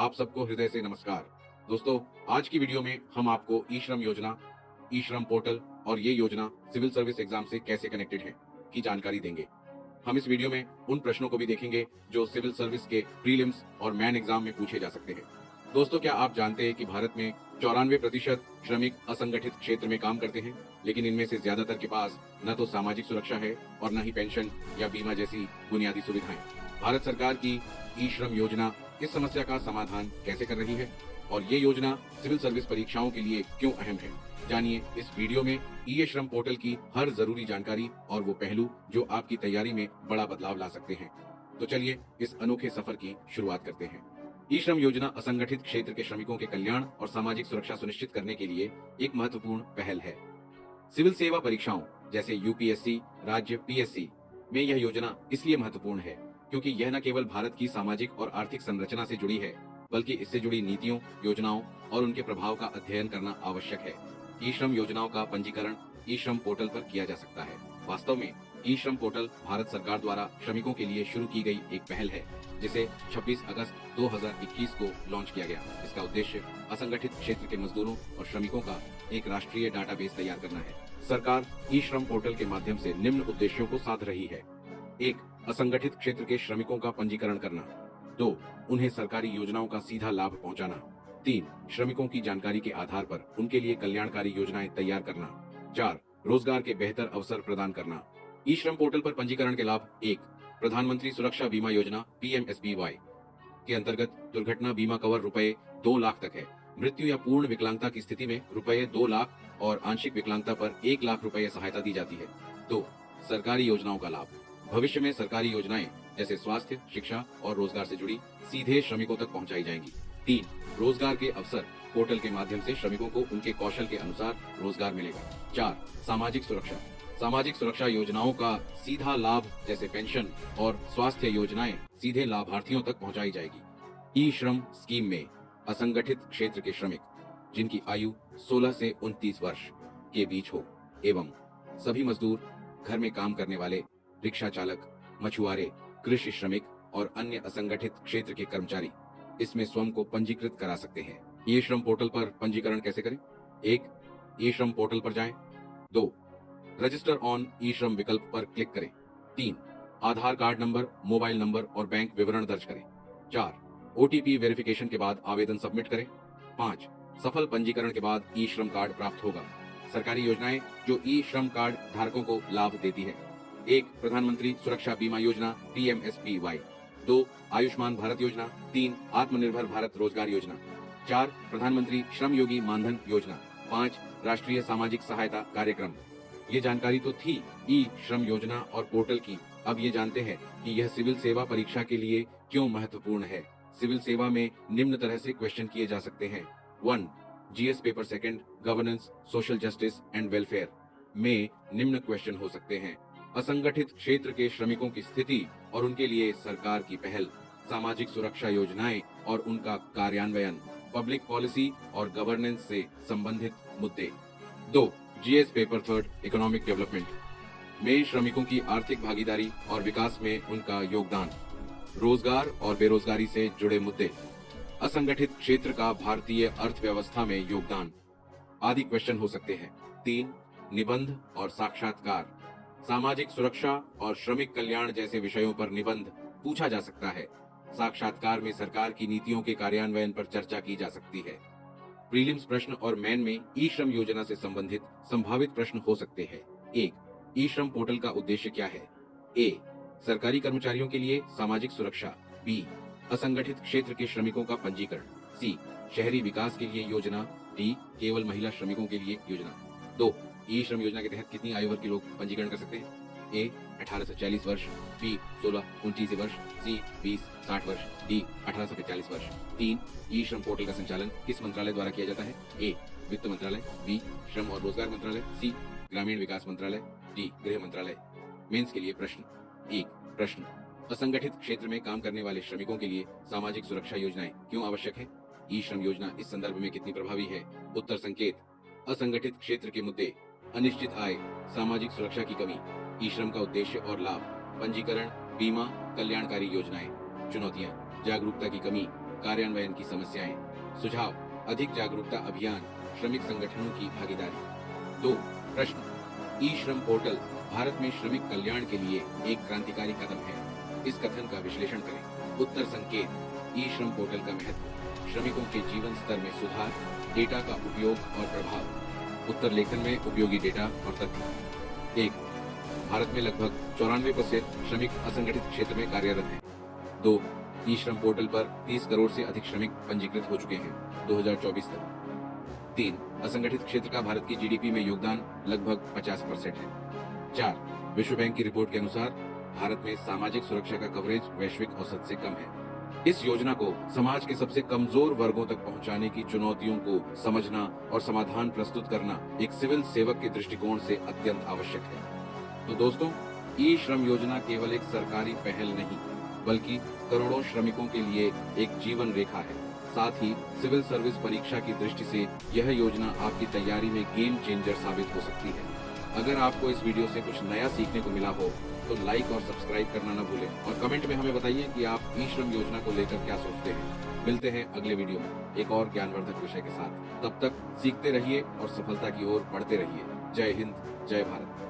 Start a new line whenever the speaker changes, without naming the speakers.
आप सबको हृदय से नमस्कार। दोस्तों, आज की वीडियो में हम आपको ई श्रम योजना, ई श्रम पोर्टल और ये योजना सिविल सर्विस एग्जाम से कैसे कनेक्टेड है की जानकारी देंगे। हम इस वीडियो में उन प्रश्नों को भी देखेंगे जो सिविल सर्विस के प्रीलिम्स और मेन एग्जाम में पूछे जा सकते हैं। दोस्तों, क्या आप जानते हैं कि भारत में 94% श्रमिक असंगठित क्षेत्र में काम करते हैं, लेकिन इनमें से ज्यादातर के पास न तो सामाजिक सुरक्षा है और न ही पेंशन या बीमा जैसी बुनियादी सुविधाएं। भारत सरकार की ई श्रम योजना इस समस्या का समाधान कैसे कर रही है और ये योजना सिविल सर्विस परीक्षाओं के लिए क्यों अहम है, जानिए इस वीडियो में ई श्रम पोर्टल की हर जरूरी जानकारी और वो पहलू जो आपकी तैयारी में बड़ा बदलाव ला सकते हैं। तो चलिए इस अनोखे सफर की शुरुआत करते हैं। ई श्रम योजना असंगठित क्षेत्र के श्रमिकों के कल्याण और सामाजिक सुरक्षा सुनिश्चित करने के लिए एक महत्वपूर्ण पहल है। सिविल सेवा परीक्षाओं जैसे यूपीएससी, राज्य पीएससी में यह योजना इसलिए महत्वपूर्ण है क्योंकि यह न केवल भारत की सामाजिक और आर्थिक संरचना से जुड़ी है, बल्कि इससे जुड़ी नीतियों, योजनाओं और उनके प्रभाव का अध्ययन करना आवश्यक है। ई श्रम योजनाओं का पंजीकरण ई श्रम पोर्टल पर किया जा सकता है। वास्तव में ई श्रम पोर्टल भारत सरकार द्वारा श्रमिकों के लिए शुरू की गई एक पहल है, जिसे 26 अगस्त 2021 को लॉन्च किया गया। इसका उद्देश्य असंगठित क्षेत्र के मजदूरों और श्रमिकों का एक राष्ट्रीय डाटाबेस तैयार करना है। सरकार ई श्रम पोर्टल के माध्यम से निम्न उद्देश्यों को साध रही है। 1. असंगठित क्षेत्र के श्रमिकों का पंजीकरण करना। 2. उन्हें सरकारी योजनाओं का सीधा लाभ पहुंचाना। 3. श्रमिकों की जानकारी के आधार पर उनके लिए कल्याणकारी योजनाएं तैयार करना। 4. रोजगार के बेहतर अवसर प्रदान करना। ई श्रम पोर्टल पर पंजीकरण के लाभ। 1. प्रधानमंत्री सुरक्षा बीमा योजना PMSBY के अंतर्गत दुर्घटना बीमा कवर रुपए 2 लाख तक है। मृत्यु या पूर्ण विकलांगता की स्थिति में रुपए 2 लाख और आंशिक विकलांगता पर 1 लाख रुपए सहायता दी जाती है। 2. सरकारी योजनाओं का लाभ। भविष्य में सरकारी योजनाएं जैसे स्वास्थ्य, शिक्षा और रोजगार से जुड़ी सीधे श्रमिकों तक पहुंचाई जाएंगी। 3. रोजगार के अवसर। पोर्टल के माध्यम से श्रमिकों को उनके कौशल के अनुसार रोजगार मिलेगा। 4. सामाजिक सुरक्षा। सामाजिक सुरक्षा योजनाओं का सीधा लाभ जैसे पेंशन और स्वास्थ्य योजनाएं सीधे लाभार्थियों तक पहुंचाई जाएगी। ई श्रम स्कीम में असंगठित क्षेत्र के श्रमिक जिनकी आयु 16 से 29 वर्ष के बीच हो एवं सभी मजदूर, घर में काम करने वाले, रिक्शा चालक, मछुआरे, कृषि श्रमिक और अन्य असंगठित क्षेत्र के कर्मचारी इसमें स्वयं को पंजीकृत करा सकते हैं। ई श्रम पोर्टल पर पंजीकरण कैसे करें? 1. ई श्रम पोर्टल पर जाएं। 2. रजिस्टर ऑन ई श्रम विकल्प पर क्लिक करें। 3. आधार कार्ड नंबर, मोबाइल नंबर और बैंक विवरण दर्ज करें। 4. OTP वेरिफिकेशन के बाद आवेदन सबमिट करें। 5. सफल पंजीकरण के बाद ई श्रम कार्ड प्राप्त होगा। सरकारी योजनाएं जो ई श्रम कार्ड धारकों को लाभ देती है। 1. प्रधानमंत्री सुरक्षा बीमा योजना PMSBY। 2. आयुष्मान भारत योजना। 3. आत्मनिर्भर भारत रोजगार योजना। 4. प्रधानमंत्री श्रम योगी मानधन योजना। 5. राष्ट्रीय सामाजिक सहायता कार्यक्रम। ये जानकारी तो थी ई श्रम योजना और पोर्टल की। अब ये जानते हैं कि यह सिविल सेवा परीक्षा के लिए क्यों महत्वपूर्ण है। सिविल सेवा में निम्न तरह से क्वेश्चन किए जा सकते हैं। 1. GS paper second, governance, social justice and welfare में निम्न क्वेश्चन हो सकते हैं। असंगठित क्षेत्र के श्रमिकों की स्थिति और उनके लिए सरकार की पहल, सामाजिक सुरक्षा योजनाएं और उनका कार्यान्वयन, पब्लिक पॉलिसी और गवर्नेंस से संबंधित मुद्दे। 2. GS paper third, economic development में श्रमिकों की आर्थिक भागीदारी और विकास में उनका योगदान, रोजगार और बेरोजगारी से जुड़े मुद्दे, असंगठित क्षेत्र का भारतीय अर्थव्यवस्था में योगदान आदि क्वेश्चन हो सकते हैं। 3. निबंध और साक्षात्कार। सामाजिक सुरक्षा और श्रमिक कल्याण जैसे विषयों पर निबंध पूछा जा सकता है। साक्षात्कार में सरकार की नीतियों के कार्यान्वयन पर चर्चा की जा सकती है। प्रीलिम्स प्रश्न और मेन में ई श्रम योजना से संबंधित संभावित प्रश्न हो सकते हैं। 1. ई श्रम पोर्टल का उद्देश्य क्या है? A. सरकारी कर्मचारियों के लिए सामाजिक सुरक्षा। B. असंगठित क्षेत्र के श्रमिकों का पंजीकरण। C. शहरी विकास के लिए योजना। D. केवल महिला श्रमिकों के लिए योजना। 2. ई श्रम योजना के तहत कितनी आयु वर्ग के लोग पंजीकरण कर सकते हैं? A. 18 से 40 वर्ष। B. 16-29 वर्ष। C. 20-60 वर्ष। D. 18 से 45 वर्ष। 3. ई श्रम पोर्टल का संचालन किस मंत्रालय द्वारा किया जाता है? A. वित्त मंत्रालय। B. श्रम और रोजगार मंत्रालय। C. ग्रामीण विकास मंत्रालय। D. गृह मंत्रालय। मेंस के लिए प्रश्न। 1. प्रश्न, असंगठित क्षेत्र में काम करने वाले श्रमिकों के लिए सामाजिक सुरक्षा योजनाएं क्यों आवश्यक है? ई श्रम योजना इस संदर्भ में कितनी प्रभावी है? उत्तर संकेत, असंगठित क्षेत्र के मुद्दे, अनिश्चित आय, सामाजिक सुरक्षा की कमी, ई श्रम का उद्देश्य और लाभ, पंजीकरण, बीमा, कल्याणकारी योजनाएं। चुनौतियां, जागरूकता की कमी, कार्यान्वयन की समस्याएं। सुझाव, अधिक जागरूकता अभियान, श्रमिक संगठनों की भागीदारी। 2. प्रश्न, ई श्रम पोर्टल भारत में श्रमिक कल्याण के लिए एक क्रांतिकारी कदम है। इस कथन का विश्लेषण करें। उत्तर संकेत, ई श्रम पोर्टल का महत्व, श्रमिकों के जीवन स्तर में सुधार, डेटा का उपयोग और प्रभाव। उत्तर लेखन में उपयोगी डेटा और तथ्य। 1. भारत में लगभग 94% श्रमिक असंगठित क्षेत्र में कार्यरत हैं। 2. ई श्रम पोर्टल पर 30 करोड़ से अधिक श्रमिक पंजीकृत हो चुके हैं 2024 तक। 3. असंगठित क्षेत्र का भारत की जीडीपी में योगदान लगभग 50% है। 4. विश्व बैंक की रिपोर्ट के अनुसार भारत में सामाजिक सुरक्षा का कवरेज वैश्विक औसत से कम है। इस योजना को समाज के सबसे कमजोर वर्गों तक पहुंचाने की चुनौतियों को समझना और समाधान प्रस्तुत करना एक सिविल सेवक के दृष्टिकोण से अत्यंत आवश्यक है। तो दोस्तों, ई श्रम योजना केवल एक सरकारी पहल नहीं, बल्कि करोड़ों श्रमिकों के लिए एक जीवन रेखा है। साथ ही सिविल सर्विस परीक्षा की दृष्टि से यह योजना आपकी तैयारी में गेम चेंजर साबित हो सकती है। अगर आपको इस वीडियो से कुछ नया सीखने को मिला हो तो लाइक और सब्सक्राइब करना न भूलें और कमेंट में हमें बताइए कि आप ई श्रम योजना को लेकर क्या सोचते हैं। मिलते हैं अगले वीडियो में एक और ज्ञानवर्धक विषय के साथ। तब तक सीखते रहिए और सफलता की ओर बढ़ते रहिए। जय हिंद, जय भारत।